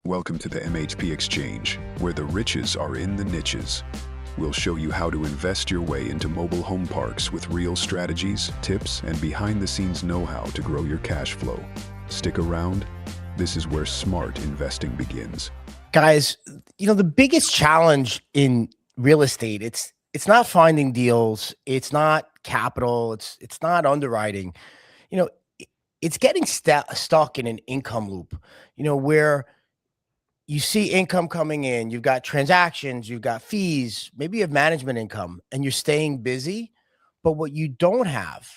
Welcome to the MHP Exchange, where the riches are in the niches. We'll show you how to invest your way into mobile home parks with real strategies, tips, and behind-the-scenes know-how to grow your cash flow. Stick around. This is where smart investing begins. Guys, the biggest challenge in real estate, it's not finding deals, it's not capital, it's not underwriting. You know, it's getting stuck in an income loop, where you see income coming in, you've got transactions, you've got fees, maybe you have management income, and you're staying busy. But what you don't have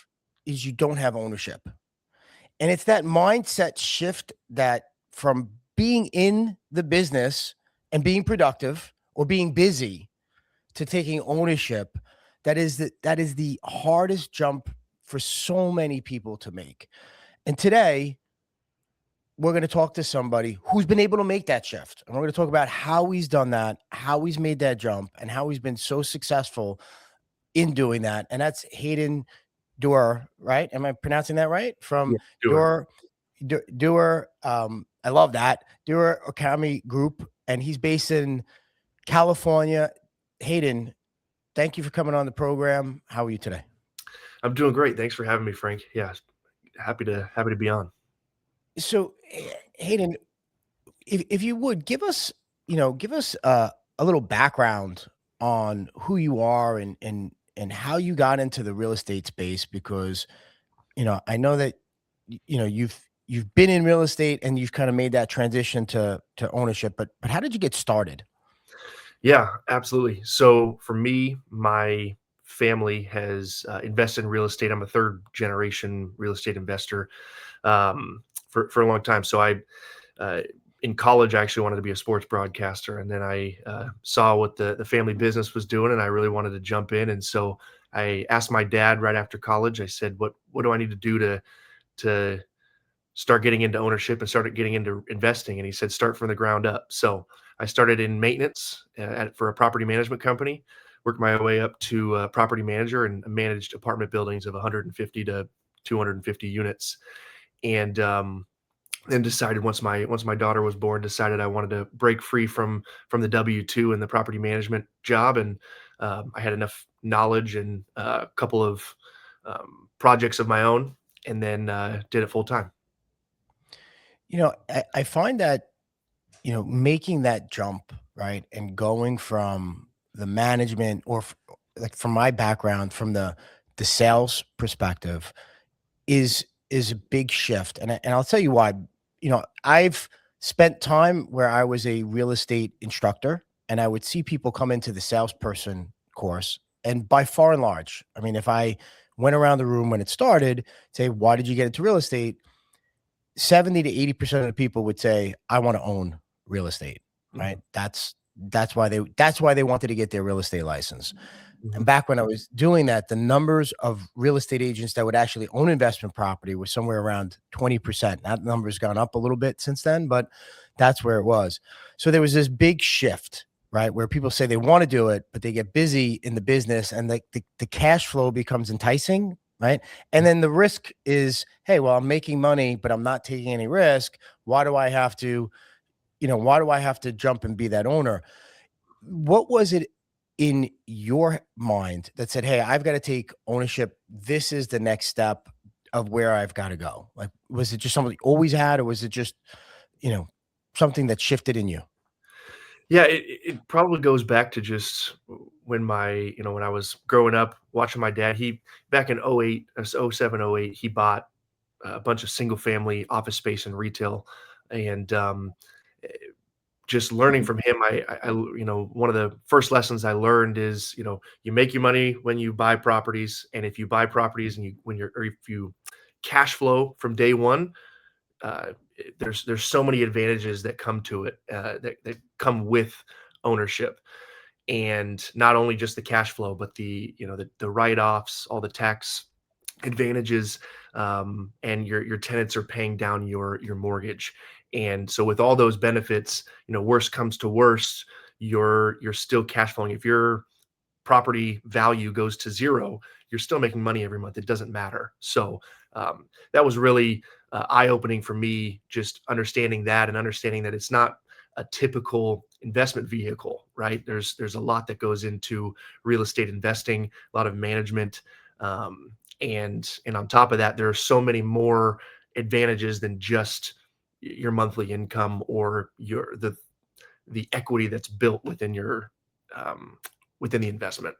is you don't have ownership. And it's that mindset shift that from being in the business and being productive or being busy to taking ownership, that is the hardest jump for so many people to make. And today, we're going to talk to somebody who's been able to make that shift. And we're going to talk about how he's done that, how he's made that jump, and how he's been so successful in doing that. And that's Hayden Duer, right? Am I pronouncing that right? From Duer. Duer. I love that. Duer Okami Group. And he's based in California. Hayden, thank you for coming on the program. How are you today? I'm doing great. Thanks for having me, Frank. Yeah, happy to be on. So, Hayden, if you would give us a little background on who you are and how you got into the real estate space, because I know that you've been in real estate and you've kind of made that transition to ownership, but how did you get started? Yeah, absolutely. So for me, my family has invested in real estate. I'm a third generation real estate investor for a long time. So in college, I actually wanted to be a sports broadcaster, and then I saw what the family business was doing, and I really wanted to jump in. And so I asked my dad right after college. I said, "What do I need to do to start getting into ownership and started getting into investing?" And he said, "Start from the ground up." So I started in maintenance for a property management company, worked my way up to a property manager, and managed apartment buildings of 150 to 250 units. And then decided once my daughter was born, decided I wanted to break free from the W-2 and the property management job. And I had enough knowledge and a couple of projects of my own, and then did it full time. I find that making that jump, right, and going from the management or like from my background, from the sales perspective, is a big shift. And I'll tell you why. I've spent time where I was a real estate instructor, and I would see people come into the salesperson course. And by far and large, I mean, if I went around the room when it started, say, why did you get into real estate? 70 to 80% of the people would say, I want to own real estate, right? That's why they wanted to get their real estate license. And back when I was doing that, the numbers of real estate agents that would actually own investment property was somewhere around 20%. That number's gone up a little bit since then, but that's where it was. So there was this big shift, right, where people say they want to do it, but they get busy in the business, and the cash flow becomes enticing, right? And then the risk is, hey, well, I'm making money, but I'm not taking any risk. Why do I have to jump and be that owner? What was it in your mind that said, hey, I've got to take ownership? This is the next step of where I've got to go. Like, was it just something you always had, or was it just, something that shifted in you? Yeah, it probably goes back to just when when I was growing up, watching my dad. He back in '08, 07, '08, he bought a bunch of single family office space and retail. And eh, just learning from him, one of the first lessons I learned is, you make your money when you buy properties. And if you buy properties and if you cash flow from day one, there's so many advantages that come to it, that come with ownership. And not only just the cash flow, but the write-offs, all the tax advantages, and your tenants are paying down your mortgage. And so with all those benefits, worst comes to worst, you're still cash flowing. If your property value goes to zero, you're still making money every month. It doesn't matter. So that was really eye-opening for me, just understanding that, and understanding that it's not a typical investment vehicle, right? There's a lot that goes into real estate investing, a lot of management, and on top of that, there are so many more advantages than just your monthly income or the equity that's built within your within the investment.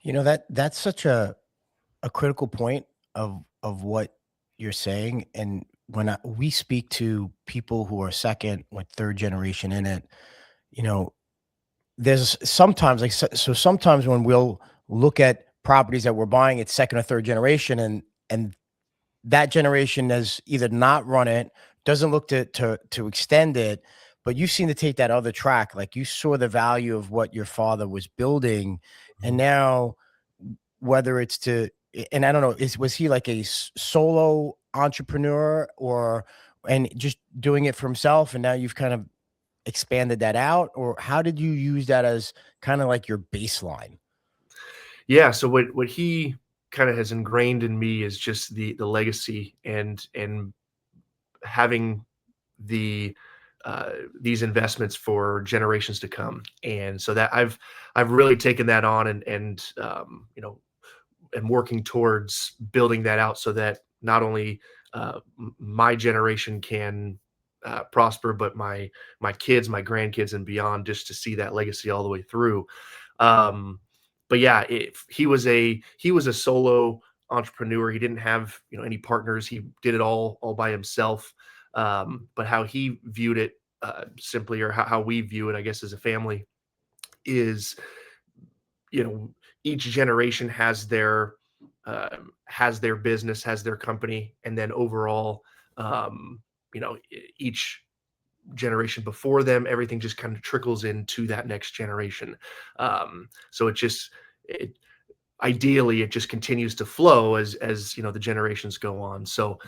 That's such a critical point of what you're saying. And we speak to people who are second or third generation in it, you know, there's sometimes so sometimes when we'll look at properties that we're buying, it's second or third generation, and that generation has either not run it, doesn't look to extend it, but you seem to take that other track. Like you saw the value of what your father was building, and Mhm. now whether it's and I don't know, was he like a solo entrepreneur or and just doing it for himself, and now you've kind of expanded that out, or how did you use that as kind of like your baseline? Yeah, so what he kind of has ingrained in me is just the legacy and having the these investments for generations to come. And so that I've really taken that on and am working towards building that out so that not only my generation can prosper, but my kids, my grandkids, and beyond, just to see that legacy all the way through. Um, but yeah, he was a solo entrepreneur. He didn't have any partners. He did it all by himself. But how he viewed it, simply, or how we view it, I guess, as a family, is you know each generation has their business, has their company, and then overall, each generation before them, everything just kind of trickles into that next generation. So it ideally it just continues to flow as the generations go on. So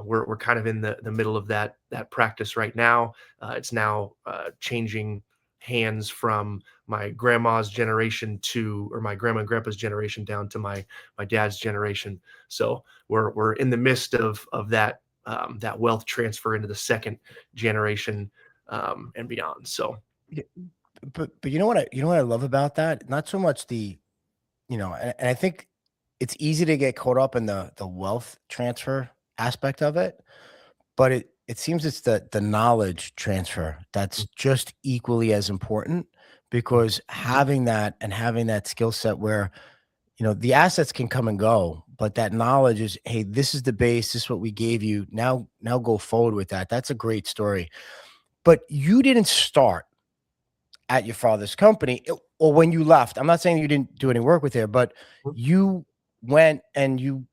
we're kind of in the middle of that practice right now. It's now changing hands from my grandma's generation to, or my grandma and grandpa's generation, down to my dad's generation. So we're in the midst of that wealth transfer into the second generation, and beyond. So Yeah, but you know what I love about that? Not so much and I think it's easy to get caught up in the wealth transfer aspect of it, but it seems it's the knowledge transfer that's just equally as important, because having that and having that skill set where the assets can come and go, but that knowledge is, hey, this is the base, this is what we gave you. Now go forward with that. That's a great story. But you didn't start at your father's company, or when you left. I'm not saying you didn't do any work with there, but you went and you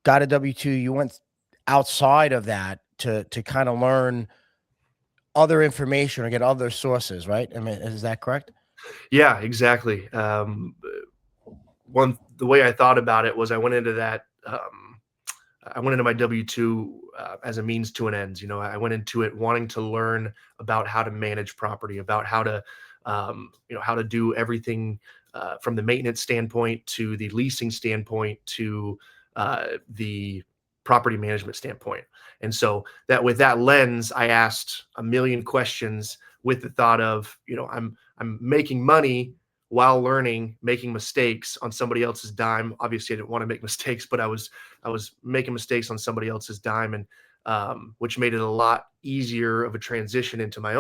got a W-2. You went outside of that to kind of learn other information or get other sources, right? I mean, is that correct? yeah, exactly. The way I thought about it was, I went into my W-2 as a means to an end. I went into it wanting to learn about how to manage property, about how to do everything, from the maintenance standpoint to the leasing standpoint to the property management standpoint. And so that, with that lens, I asked a million questions, with the thought of, I'm making money while learning, making mistakes on somebody else's dime. Obviously, I didn't want to make mistakes, but I was making mistakes on somebody else's dime, and which made it a lot easier of a transition into my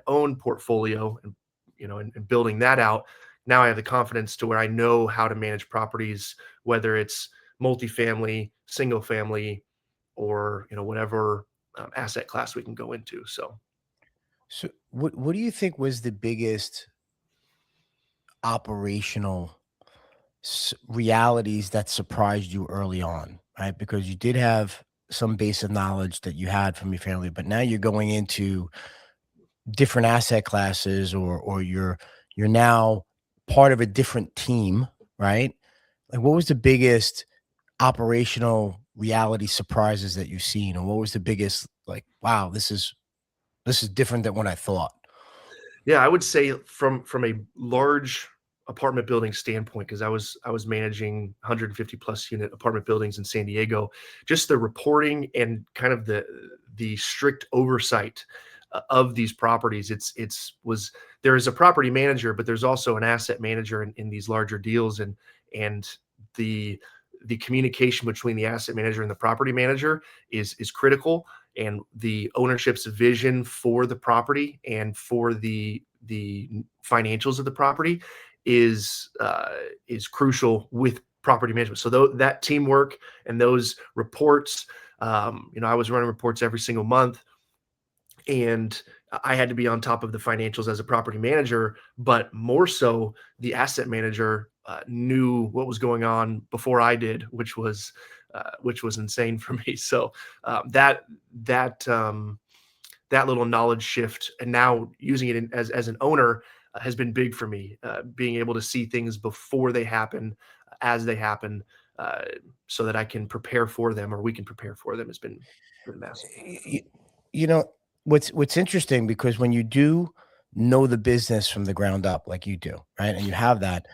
own portfolio, and and building that out. Now I have the confidence to where I know how to manage properties, whether it's multifamily, single family, or whatever asset class we can go into. So So what do you think was the biggest operational realities that surprised you early on, right? Because you did have some base of knowledge that you had from your family, but now you're going into different asset classes, or you're now part of a different team, right? Like what was the biggest operational reality surprises that you've seen, or what was the biggest, like, wow, this is different than what I thought? yeah, I would say from a large apartment building standpoint, because I was managing 150 plus unit apartment buildings in San Diego, just the reporting and kind of the strict oversight of these properties. Was there is a property manager, but there's also an asset manager in these larger deals, and the the communication between the asset manager and the property manager is critical, and the ownership's vision for the property and for the financials of the property is crucial with property management. So that teamwork and those reports, I was running reports every single month, and I had to be on top of the financials as a property manager, but more so the asset manager knew what was going on before I did, which was insane for me. So that little knowledge shift, and now using it as an owner, has been big for me. Being able to see things before they happen, as they happen, uh, so that I can prepare for them, or we can prepare for them, has been massive. Y- You know, what's interesting, because when you do know the business from the ground up, like you do, right? And you have that,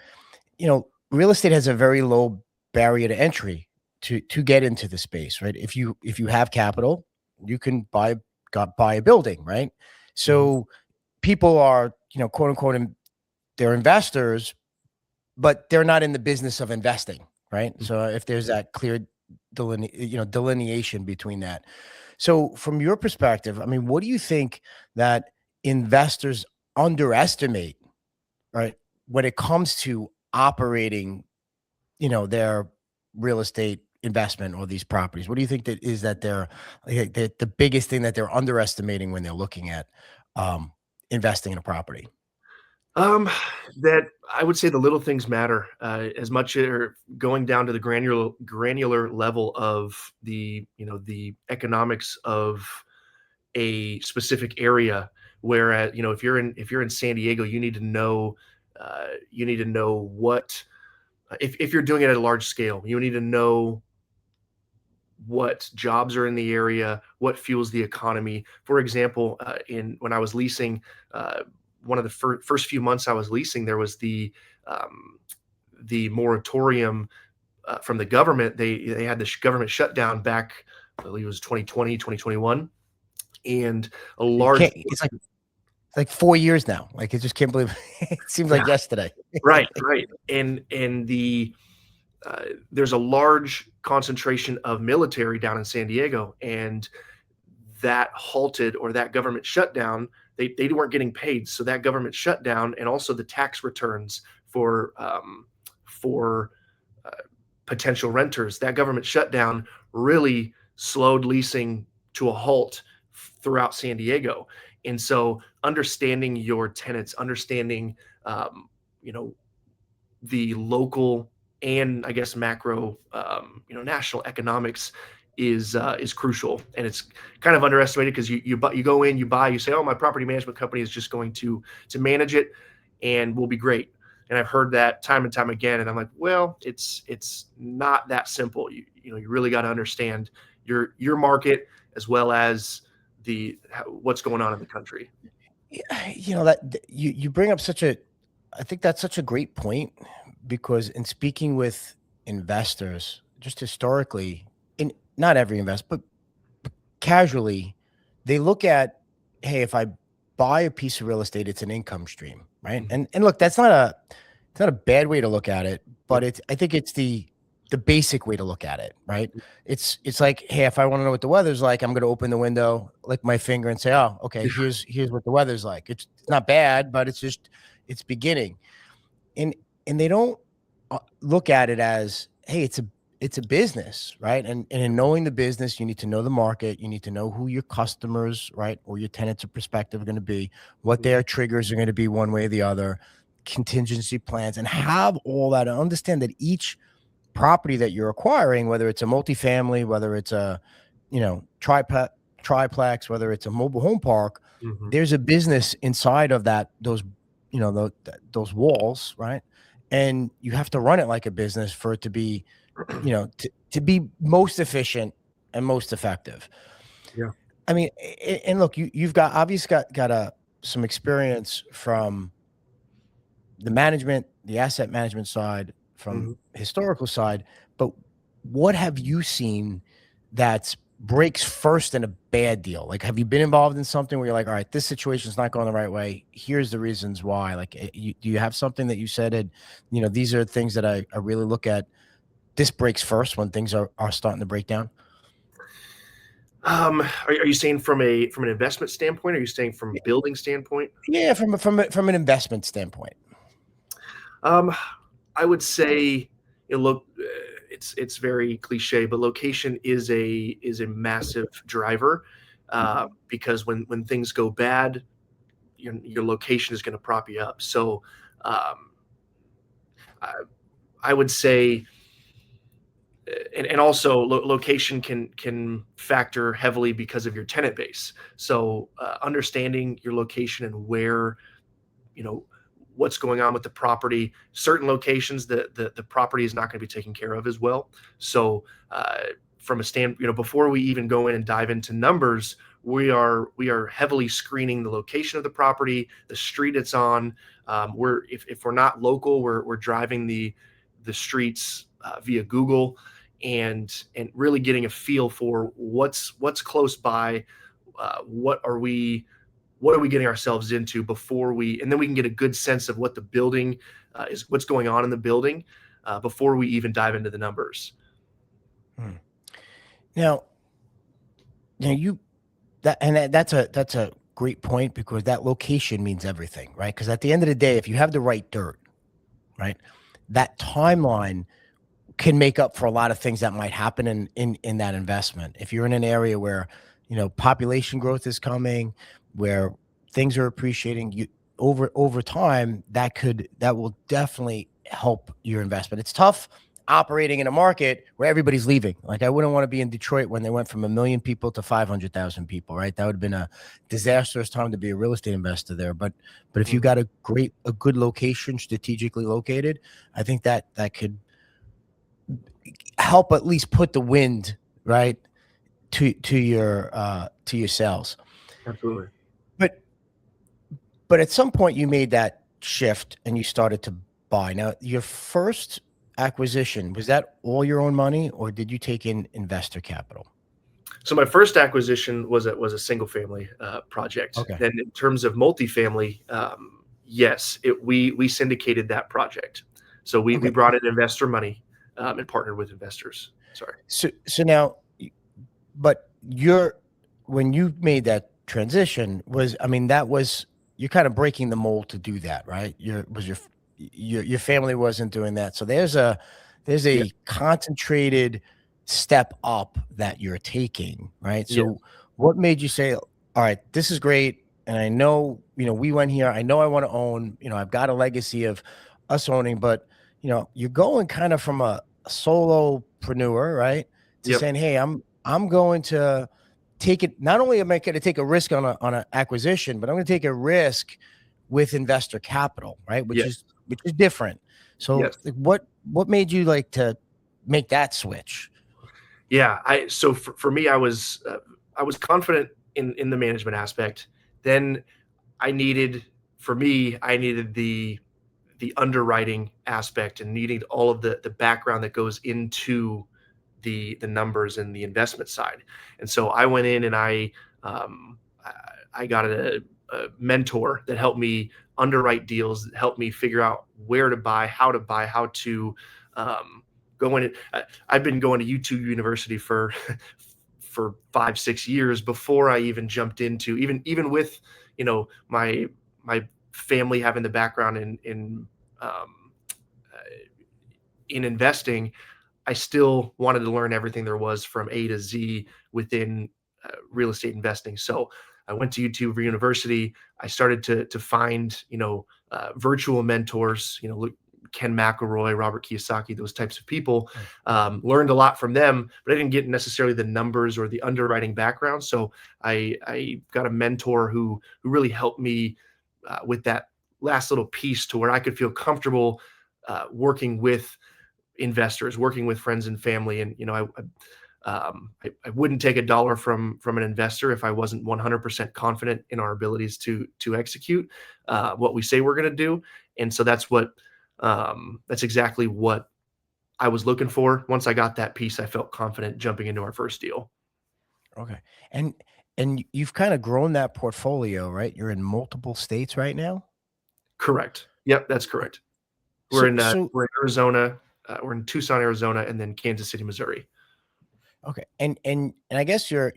real estate has a very low barrier to entry to get into the space, right? If you have capital, you can buy a building, right? Mhm. So people are, quote unquote, they're investors, but they're not in the business of investing, right? So if there's that clear delineation between that. So from your perspective, I mean, what do you think that investors underestimate, right, when it comes to operating, their real estate investment or these properties? What do you think that they're like, the biggest thing that they're underestimating when they're looking at um, investing in a property? Um, that I would say the little things matter, as much, or going down to the granular level of the economics of a specific area. Whereas, if you're in San Diego, you need to know what, if you're doing it at a large scale, you need to know what jobs are in the area, what fuels the economy. For example, in when I was leasing, one of the first few months I was leasing, there was um, the moratorium from the government. They had this government shutdown back, I believe it was 2020, 2021, and a You large, can't. It's like 4 years now. Like, I just can't believe it seems like yeah, yesterday. right, right, and there's a large concentration of military down in San Diego, and that halted, or that government shutdown. They weren't getting paid, so that government shutdown, and also the tax returns for uh, potential renters, that government shutdown really slowed leasing to a halt throughout San Diego. And so, understanding your tenants, understanding um, you know the local and, I guess, macro, national economics is crucial, and it's kind of underestimated, because you go in, you buy, you say, oh, my property management company is just going to manage it, and will be great. And I've heard that time and time again, and I'm like, well, it's not that simple. You really got to understand your market, as well as what's going on in the country. Yeah, you bring up I think that's such a great point, because in speaking with investors, just historically, in not every invest, but casually, they look at, hey, if I buy a piece of real estate, it's an income stream, right? Mhm. And look, it's not a bad way to look at it, but Yep. I think it's the basic way to look at it, right? It's like, hey, if I want to know what the weather's like, I'm going to open the window, lick my finger, and say, oh, okay, here's what the weather's like. It's not bad, but it's beginning, and they don't look at it as, hey, it's a business, right? And in knowing the business, you need to know the market, you need to know who your customers, right, or your tenants of perspective are going to be, what Mhm. their triggers are going to be one way or the other, contingency plans, and have all that, and understand that each property that you're acquiring, whether it's a multifamily, whether it's a, triplex, whether it's a mobile home park, Mhm. there's a business inside of those, those walls, right? And you have to run it like a business for it to be, to be most efficient and most effective. Yeah. I mean, and look, you've got obviously got some experience from the management, the asset management side, from Mhm. historical side, but what have you seen that's breaks first in a bad deal? Like, have you been involved in something where you're like, all right, this situation is not going the right way. Here's the reasons why. Like, do you have something that you said, these are things that I really look at. This breaks first when things are starting to break down. Are you saying from an investment standpoint? Or are you saying from building standpoint? Yeah, from an investment standpoint. Um, I would say, look, it's very cliche, but location is a massive driver, because when things go bad, your location is going to prop you up. So, um, I, I would say, and also location can factor heavily because of your tenant base. So, understanding your location and where, you know what's going on with the property. Certain locations, the property is not going to be taken care of as well. So, from a before we even go in and dive into numbers, we are heavily screening the location of the property, the street it's on. If we're not local, we're driving the streets via Google, and really getting a feel for what's close by. What are we getting ourselves into and then we can get a good sense of what the building is, what's going on in the building, before we even dive into the numbers. Hmm. Now, you that's a great point, because that location means everything, right? Because at the end of the day, if you have the right dirt, right, that timeline can make up for a lot of things that might happen in that investment. If you're in an area where, population growth is coming, where things are appreciating, you over time, that will definitely help your investment. It's tough operating in a market where everybody's leaving. Like, I wouldn't want to be in Detroit when they went from 1 million people to 500,000 people, right? That would have been a disastrous time to be a real estate investor there. But if you Mhm. got a good location, strategically located, I think that could help at least put the wind right to your sales. Absolutely. But but at some point you made that shift and you started to buy. Now, your first acquisition, was that all your own money, or did you take in investor capital? So my first acquisition was a single family project. Okay. Then in terms of multifamily, yes, we syndicated that project. So we Okay. brought in investor money, and partnered with investors. Sorry. So now, but you're when you made that transition, I mean, that was, you're kind of breaking the mold to do that, right? Your family wasn't doing that. So there's Yeah. a concentrated step up that you're taking, right? Yeah. So what made you say, all right, this is great. And I know, we went here. I know I want to own, I've got a legacy of us owning, but you're going kind of from a solopreneur, right? To Yep. saying, hey, I'm going to take it. Not only am I going to take a risk on an acquisition, but I'm going to take a risk with investor capital, right? Which Yes. is different. So, Yes. like, what made you like to make that switch? Yeah, so for me, I was confident in the management aspect. Then I needed I needed the underwriting aspect, and needing all of the background that goes into the numbers and the investment side. And so I went in and um, I, I got a mentor that helped me underwrite deals, that helped me figure out where to buy, how to um, go in. I've been going to YouTube University for for 5-6 years before I even jumped into, even with my family having the background um, uh, in investing. I still wanted to learn everything there was from A to Z within real estate investing. So I went to YouTube University. I started to find virtual mentors. Ken McElroy, Robert Kiyosaki, those types of people. Mm. Learned a lot from them, but I didn't get necessarily the numbers or the underwriting background. So I got a mentor who really helped me with that last little piece, to where I could feel comfortable working with investors, working with friends and family. And I wouldn't take a dollar from an investor if I wasn't 100% confident in our abilities to execute what we say we're going to do. And so that's what That's exactly what I was looking for. Once I got that piece, I felt confident jumping into our first deal. Okay. And you've kind of grown that portfolio, right? You're in multiple states right now? Correct. Yep, that's Oh, correct. So so We're in Arizona, we're in Tucson, Arizona, and then Kansas City, Missouri. okay. And I guess you're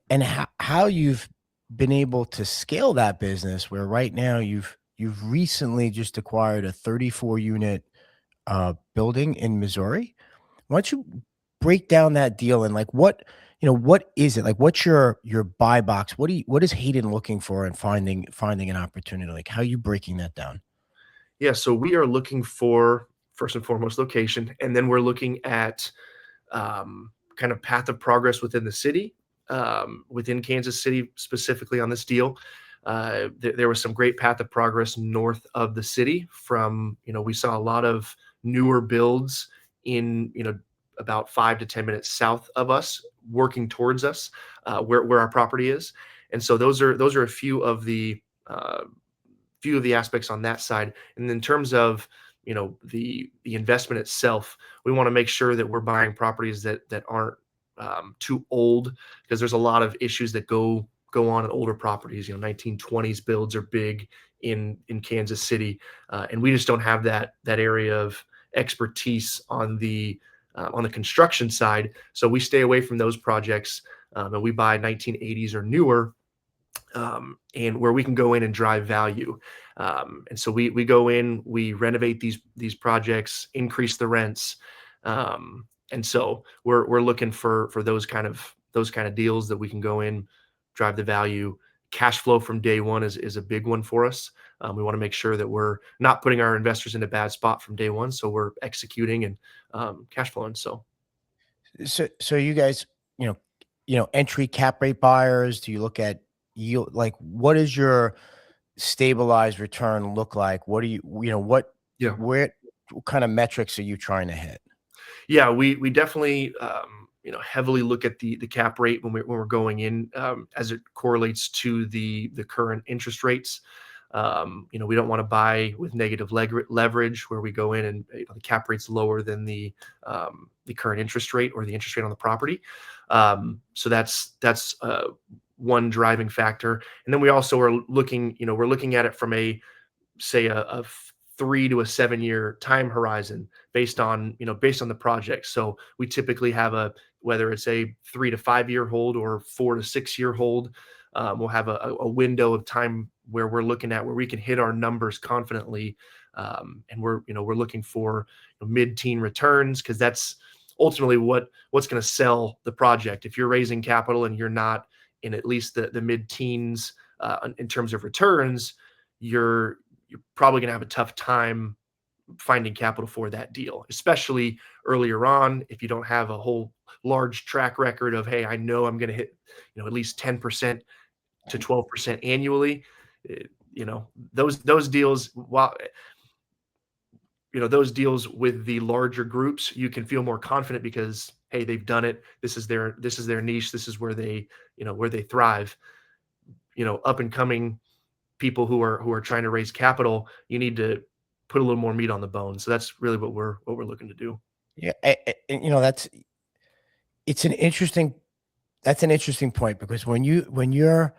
and how you've been able to scale that business where right now you've recently just acquired a 34 unit building in Missouri. Why don't you break down that deal and like what is it? Like what's your buy box? What is Hayden looking for and finding an opportunity? Like how are you breaking that down? Yeah, so we are looking for, first and foremost, location, and then we're looking at kind of path of progress within the city, within Kansas City specifically on this deal. There was some great path of progress north of the city. We saw a lot of newer builds in about 5 to 10 minutes south of us, working towards us, where our property is, and so those are a uh, few of the aspects on that side. And in terms of the investment itself, we want to make sure that we're buying properties that aren't too old, because there's a lot of issues that go on in older properties. 1920s builds are big in Kansas City, and we just don't have that area of expertise on the construction side. So we stay away from those projects, and we buy 1980s or newer, and where we can go in and drive value. And so we go in, we renovate these projects, increase the rents, and so we're looking for those kind of deals that we can go in, drive the value. Cash flow from day one is a big one for us. We want to make sure that we're not putting our investors in a bad spot from day one, so we're executing and cash flowing. So So you guys, you know, entry cap rate buyers, do you look at yield? Like what does your stabilized return look like? What do yeah. what kind of metrics are you trying to hit? Yeah, we definitely heavily look at the cap rate when we're going in, as it correlates to the current interest rates. We don't want to buy with negative leverage where we go in and the cap rate's lower than the current interest rate or the interest rate on the property. So that's one driving factor. And then we also are looking, we're looking at it from a 3 to 7 year time horizon based on the project. So we typically have whether it's a 3 to 5 year hold or 4 to 6 year hold. We'll have a window of time where we're looking at where we can hit our numbers confidently, and we're looking for mid-teen returns, because that's ultimately what's going to sell the project. If you're raising capital and you're not in at least the mid-teens in terms of returns, you're probably going to have a tough time finding capital for that deal, especially earlier on. If you don't have a whole large track record of, hey, I know I'm going to hit, at least 10% to 12% annually. Those deals, while those deals with the larger groups, you can feel more confident because, hey, they've done it. This is their niche. This is where they thrive. Up and coming people who are trying to raise capital, you need to put a little more meat on the bone. So that's really what we're looking to do. Yeah, it's an interesting that's an interesting point because when you're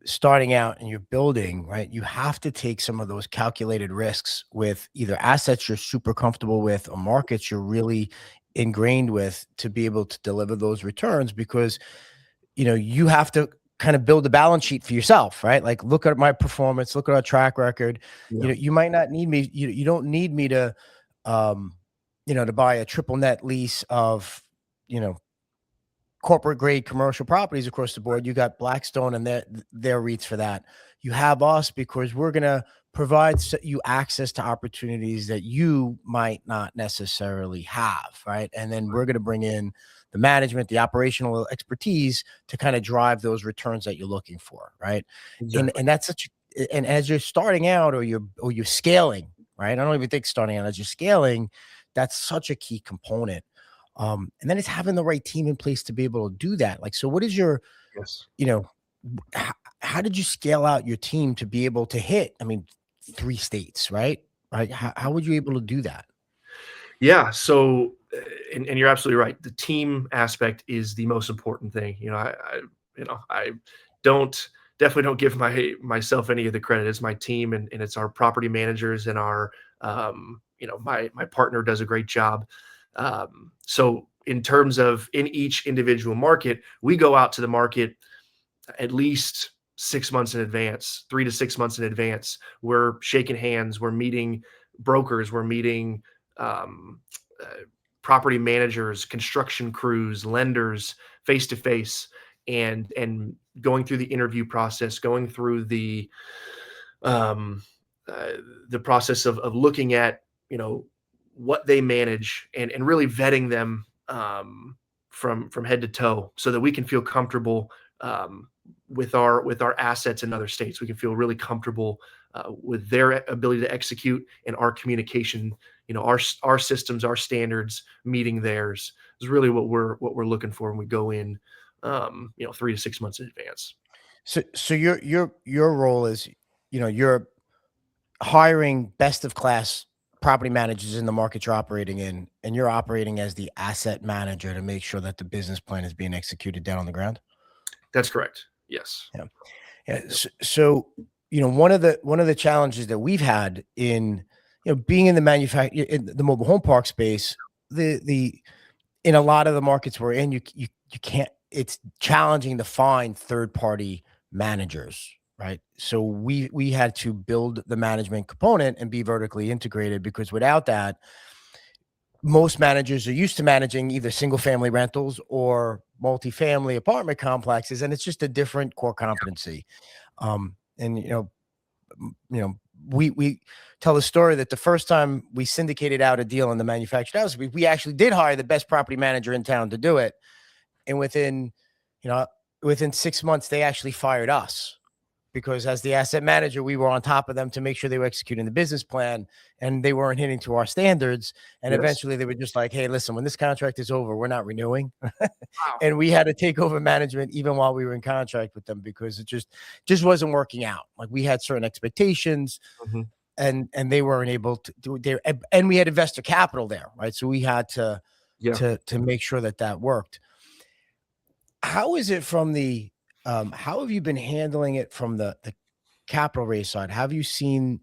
starting out and you're building, right, you have to take some of those calculated risks with either assets you're super comfortable with or markets you're really ingrained with to be able to deliver those returns because you have to kind of build a balance sheet for yourself, right? Like look at my performance, look at our track record. Yeah. You might not need me, you don't need me to um, to buy a triple net lease of, you know, corporate grade commercial properties across the board. You got Blackstone and their REITs for that. You have us because we're going to provide you access to opportunities that you might not necessarily have, right? And then we're going to bring in the management, the operational expertise to kind of drive those returns that you're looking for, right? And Exactly. and that's such and as you're starting out or you're scaling, right? I don't even think starting out as you're scaling, that's such a key component. And then it's having the right team in place to be able to do that. Like, so what is your, Yes. you know, how did you scale out your team to be able to hit, I mean, 3 states, right? right? How would you able to do that? Yeah. So, and you're absolutely right. The team aspect is the most important thing. I don't definitely don't give myself any of the credit. It's my team, and it's our property managers and our, my partner does a great job. So in terms of in each individual market, we go out to the market at least 6 months in advance, 3 to 6 months in advance. We're shaking hands, we're meeting brokers, we're meeting um, uh, property managers, construction crews, lenders face to face, and going through the interview process, going through um, uh, the process of looking at what they manage, and really vetting them from head to toe, so that we can feel comfortable um, with our assets in other states. We can feel really comfortable with their ability to execute and our communication. Our systems, our standards meeting theirs is really what we're looking for when we go in. 3 to 6 months in advance. So your role is, you're hiring best of class property managers in the market you're operating in, and you're operating as the asset manager to make sure that the business plan is being executed down on the ground. That's correct. Yes. Yeah. Yeah. Yep. So, one of the challenges that we've had in, being in in the mobile home park space, the in a lot of the markets we're in, you can't. It's challenging to find third party managers, right? So we had to build the management component and be vertically integrated, because without that, most managers are used to managing either single family rentals or multifamily apartment complexes, and it's just a different core competency. And we tell the story that the first time we syndicated out a deal in the manufactured house, we actually did hire the best property manager in town to do it, and you know within 6 months they actually fired us, because as the asset manager, we were on top of them to make sure they were executing the business plan and they weren't hitting to our standards. And Yes. eventually they were just like, hey, listen, when this contract is over, we're not renewing. Wow. And we had to take over management even while we were in contract with them, because it just wasn't working out. Like, we had certain expectations, Mhm. and they weren't able to do it there. And we had investor capital there, right? So we had to Yeah. make sure that that worked. How is it from the how have you been handling it from the capital raise side? Have you seen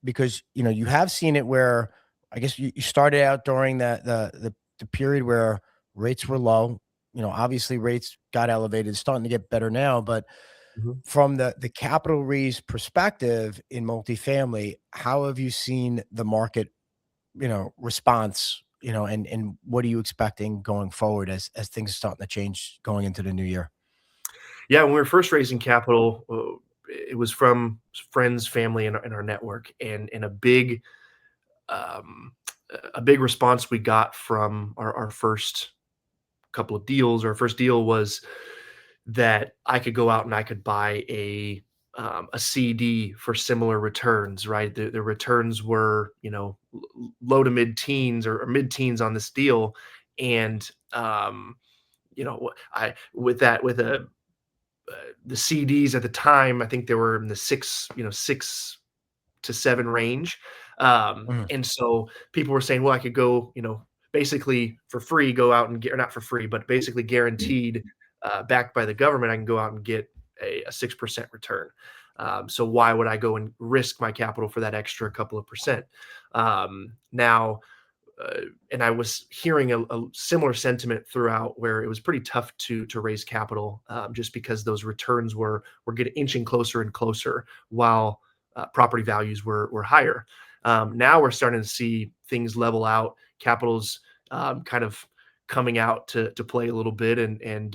because you have seen it where, I guess, you started out during the period where rates were low. Obviously rates got elevated, it's starting to get better now, but Mhm. from the capital raise perspective in multifamily, how have you seen the market, response, and what are you expecting going forward as things are starting to change going into the new year? Yeah, when we were first raising capital, it was from friends, family, and our network, and um, a big response we got from our first couple of deals. Our first deal was that I could go out and I could buy a CD for similar returns. Right, the returns were low to mid teens, or mid teens on this deal, and I with that with a the CDs at the time, I think they were in the 6 to 7 range. Mhm. And so people were saying, well, I could go, basically for free, go out and get, or not for free, but basically guaranteed, backed by the government, I can go out and get a 6% return. So why would I go and risk my capital for that extra couple of percent? Now, and I was hearing a similar sentiment throughout, where it was pretty tough to raise capital, just because those returns were getting inching closer and closer, while property values were higher. Now we're starting to see things level out. Capital's kind of coming out to play a little bit, and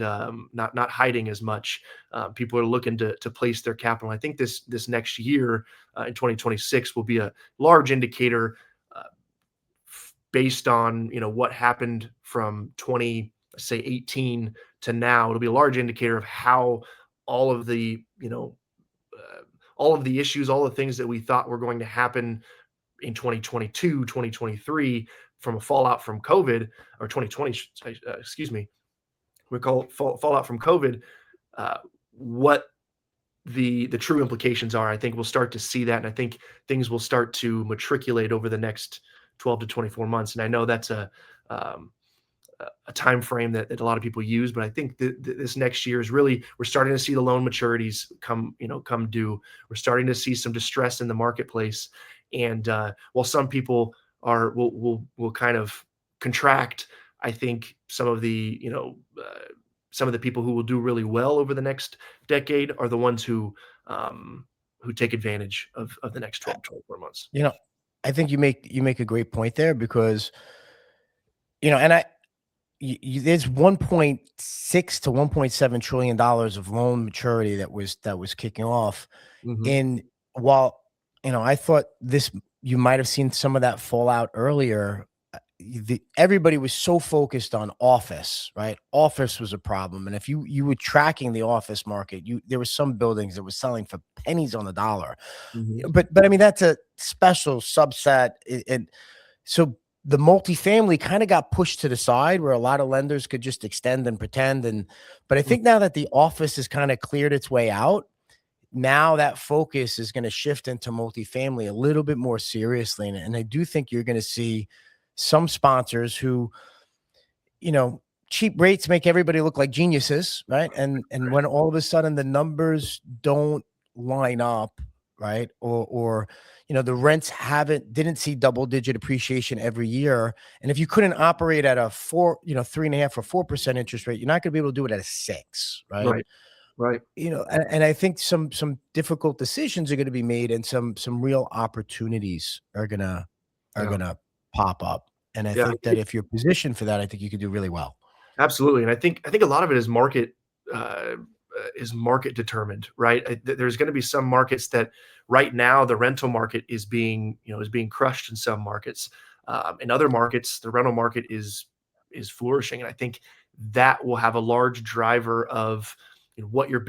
not hiding as much. People are looking to place their capital. I think this next year, in 2026, will be a large indicator, uh, based on what happened from 20, say 18 to now. It'll be a large indicator of how all of the uh, all of the issues, all the things that we thought were going to happen in 2022, 2023, from a fallout from COVID, or 2020, excuse me, we call it fallout from COVID. What the true implications are. I think we'll start to see that, and I think things will start to matriculate over the next 12 to 24 months. And I know that's um, a time frame that a lot of people use, but I think this next year is really, we're starting to see the loan maturities come due. We're starting to see some distress in the marketplace, and while some people will kind of contract, I think some of the people who will do really well over the next decade are the ones who take advantage of the next 12 to 24 months. You know, I think you make a great point there because, and there's 1.6 to 1.7 trillion dollars of loan maturity that was kicking off. Hmm. And while, I thought you might have seen some of that fallout earlier. Everybody was so focused on office, right? Office was a problem, and if you were tracking the office market, there was some buildings that were selling for pennies on the dollar. Hmm. But I mean, that's a special subset, and so the multifamily kind of got pushed to the side where a lot of lenders could just extend and pretend. But I think now that the office has kind of cleared its way out, now that focus is going to shift into multifamily a little bit more seriously. And I do think you're going to see some sponsors who, you know, cheap rates make everybody look like geniuses, right? And when all of a sudden the numbers don't line up, right? Or the rents didn't see double digit appreciation every year. And if you couldn't operate at a 3.5 or 4% interest rate, you're not gonna be able to do it at a 6, right? Right. Right. And I think some difficult decisions are gonna be made and some real opportunities are Yeah. gonna pop up. And I Yeah. think that if you're positioned for that, I think you could do really well. Absolutely, and I think a lot of it is market determined, right? There's going to be some markets that right now the rental market is being crushed in some markets. In other markets, the rental market is flourishing, and I think that will have a large driver of what you're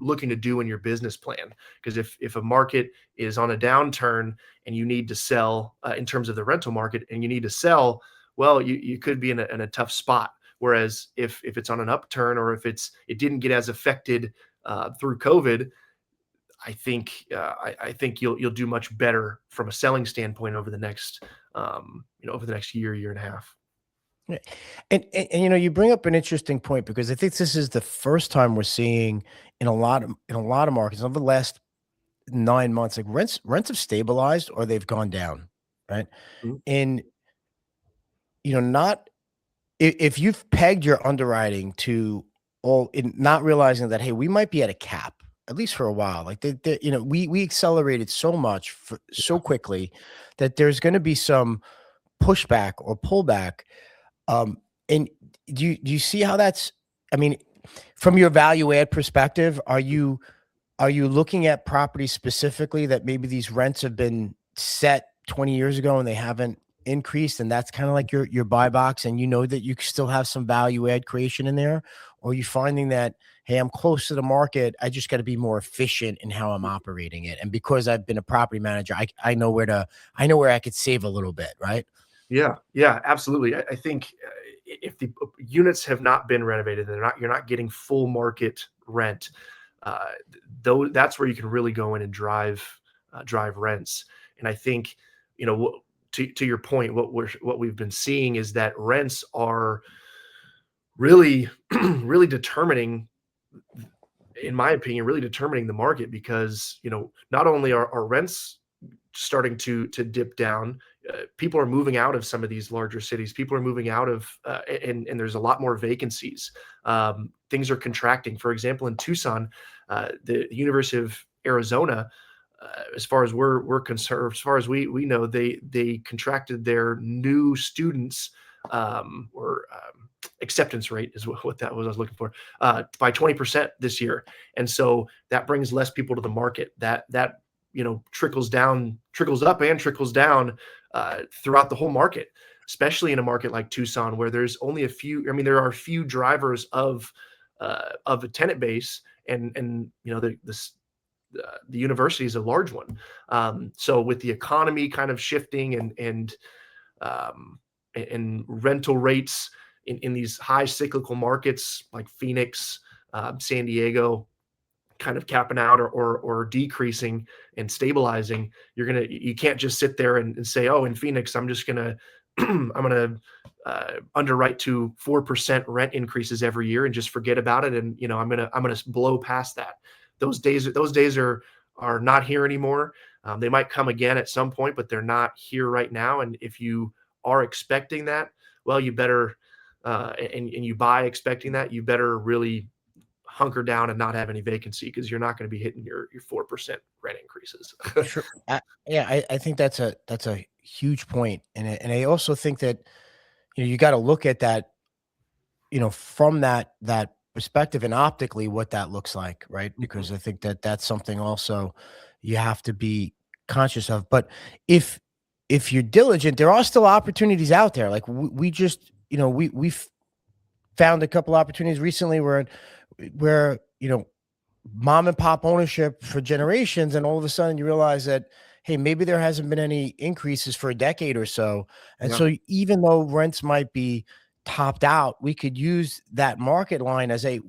looking to do in your business plan. Because if a market is on a downturn and you need to sell in terms of the rental market, and you need to sell, well, you could be in a tough spot. Whereas if it's on an upturn, or if it didn't get as affected through COVID, I think you'll do much better from a selling standpoint over the next year and a half. Yeah. And you bring up an interesting point because I think this is the first time we're seeing in a lot of markets over the last 9 months, like rents have stabilized or they've gone down, right? Mhm. And not if you've pegged your underwriting to all in not realizing that, hey, we might be at a cap at least for a while. Like we accelerated so much so quickly that there's going to be some pushback or pullback. And do you see how that's? I mean, from your value add perspective, are you looking at properties specifically that maybe these rents have been set 20 years ago and they haven't increased, and that's kind of like your buy box, and you know that you still have some value add creation in there? Or are you finding that, hey, I'm close to the market, I just got to be more efficient in how I'm operating it, and because I've been a property manager, I know where I could save a little bit, right? Yeah, yeah, absolutely. I think if the units have not been renovated, you're not getting full market rent. Though that's where you can really go in and drive rents. And I think to your point, what we've been seeing is that rents are really really determining, in my opinion, really determining the market. Because not only are rents starting to dip down. People are moving out of some of these larger cities. People are moving out of, and there's a lot more vacancies. Things are contracting. For example, in Tucson, the University of Arizona, as far as we're concerned, as far as we know, they contracted their new students, or acceptance rate is what that was I was looking for, by 20% this year. And so that brings less people to the market. That trickles up and trickles down throughout the whole market, especially in a market like Tucson, where there's only a few. I mean, there are a few drivers of a tenant base, and the university is a large one. So with the economy kind of shifting, um, and rental rates in these high cyclical markets like Phoenix, San Diego, kind of capping out or decreasing and stabilizing, you can't just sit there and say, oh, in Phoenix, I'm just gonna I'm gonna underwrite to 4% rent increases every year and just forget about it, and I'm gonna blow past that. Those days are not here anymore. They might come again at some point, but they're not here right now. And if you are expecting that, well, you better and you buy expecting that, you better really hunker down and not have any vacancy, because you're not going to be hitting your 4% rent increases. Sure. Yeah, I think that's a huge point, and I also think that you got to look at that from that perspective and optically what that looks like, right? Mhm. Because I think that that's something also you have to be conscious of. But if you're diligent, there are still opportunities out there. Like we just we've found a couple opportunities recently where mom and pop ownership for generations, and all of a sudden you realize that, hey, maybe there hasn't been any increases for a decade or so, and Yeah. so even though rents might be topped out, we could use that market line as we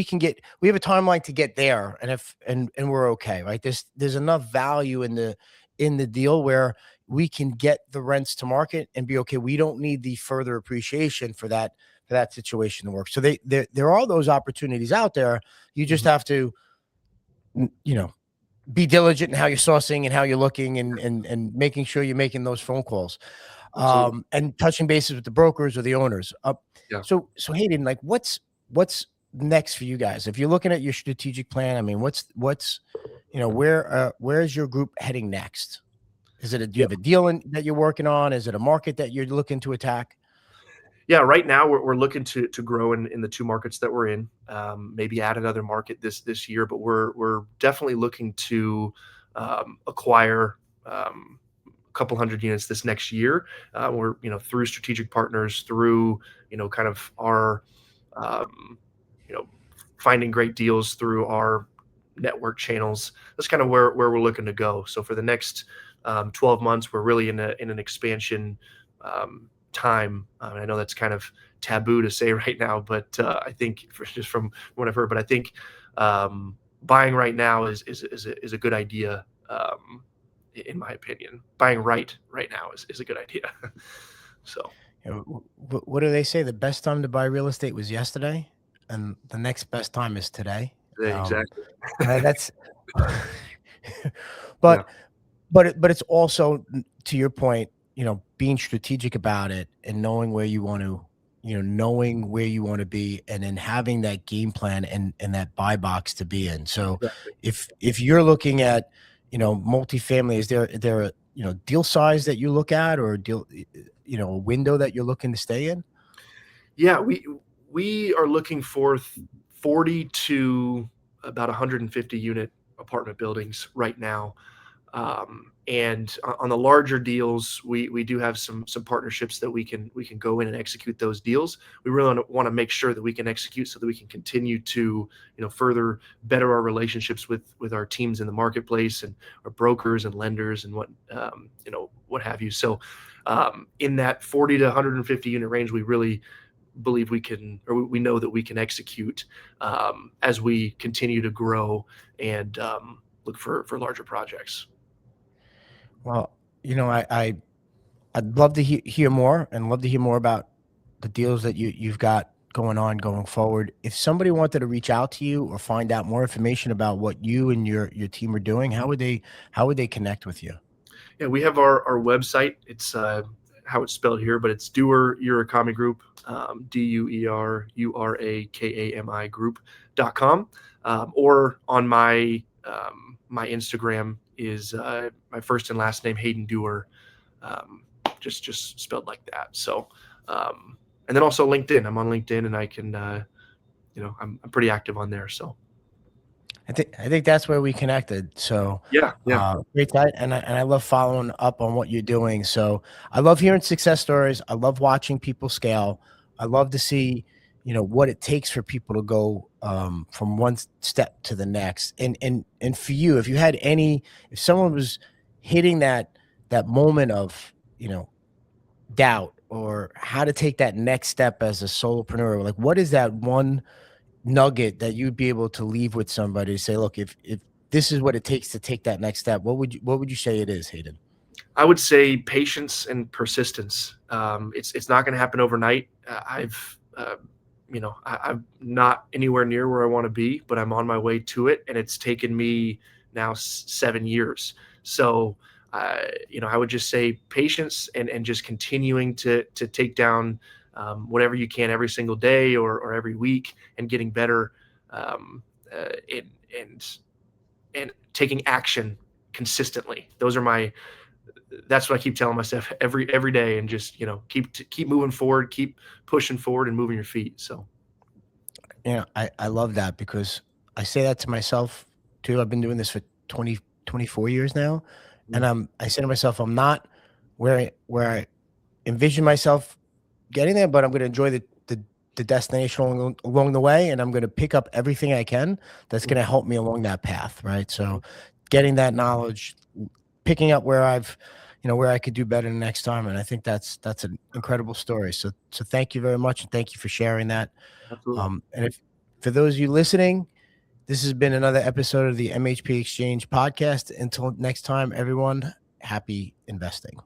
have a timeline to get there, and if and we're okay, right? There's enough value in the deal where we can get the rents to market and be okay. We don't need the further appreciation for that situation to work. So there are those opportunities out there. You just Mhm. have to, be diligent in how you're sourcing and how you're looking, and making sure you're making those phone calls, Absolutely. and touching bases with the brokers or the owners. Yeah. So Hayden, like what's next for you guys? If you're looking at your strategic plan, I mean, what's where is your group heading next? Is it do you Yeah. have a deal that you're working on? Is it a market that you're looking to attack? Yeah, right now we're looking to grow in the two markets that we're in. Maybe add another market this year, but we're definitely looking to acquire a couple hundred units this next year. We're through strategic partners, through kind of our um, you know finding great deals through our network channels. That's kind of where we're looking to go. So for the next 12 months, we're really in an expansion time. I know that's kind of taboo to say right now, but I think just from what I've heard, but I think buying right now is a good idea. In my opinion, buying right now is a good idea. So What do they say? The best time to buy real estate was yesterday, and the next best time is today. yeah, exactly. That's Yeah, but but it's also to your point, being strategic about it and knowing where you want to, knowing where you want to be, and then having that game plan and that buy box to be in. So exactly. if you're looking at, multifamily, is there a, deal size that you look at, or deal, a window that you're looking to stay in? Yeah, we are looking for 40 to about 150 unit apartment buildings right now. And on the larger deals, we do have some partnerships that we can go in and execute those deals. We really want to make sure that we can execute so that we can continue to further better our relationships with our teams in the marketplace and our brokers and lenders and what have you. So in that 40 to 150 unit range, we really believe we can, or we know that we can execute as we continue to grow and look for larger projects. Well, I'd love to hear more, and love to hear more about the deals that you've got going on going forward. If somebody wanted to reach out to you or find out more information about what you and your team are doing, how would they connect with you? Yeah, we have our website. It's how it's spelled here, but it's Duer Urakami Group, DUERURAKAMI Group.com. Or on my Instagram is my first and last name, Hayden Duer, just spelled like that. So, and then also LinkedIn. I'm on LinkedIn, and I can, I'm pretty active on there. So, I think that's where we connected. So, yeah, yeah, great guy, and I love following up on what you're doing. So I love hearing success stories. I love watching people scale. I love to see, what it takes for people to go from one step to the next. And for you, if someone was hitting that moment of, doubt, or how to take that next step as a solopreneur, like what is that one nugget that you'd be able to leave with somebody to say, look, if this is what it takes to take that next step, what would you say it is, Hayden? I would say patience and persistence. It's not going to happen overnight. I'm not anywhere near where I want to be, but I'm on my way to it, and it's taken me now 7 years. So, I would just say patience and just continuing to take down whatever you can every single day or every week, and getting better, um, and and and taking action consistently. That's what I keep telling myself every day, and just keep moving forward, keep pushing forward, and moving your feet. So I love that because I say that to myself too. I've been doing this for 24 years now. And mm, I say to myself, I'm not where I envision myself getting there, but I'm going to enjoy the destination along the way. And I'm going to pick up everything I can that's going to mhm, help me along that path. Right. mhm. So getting that knowledge, picking up where I could do better next time. And I think that's an incredible story. So thank you very much. And thank you for sharing that. Absolutely. And if for those of you listening, this has been another episode of the MHP Exchange podcast. Until next time, everyone, happy investing.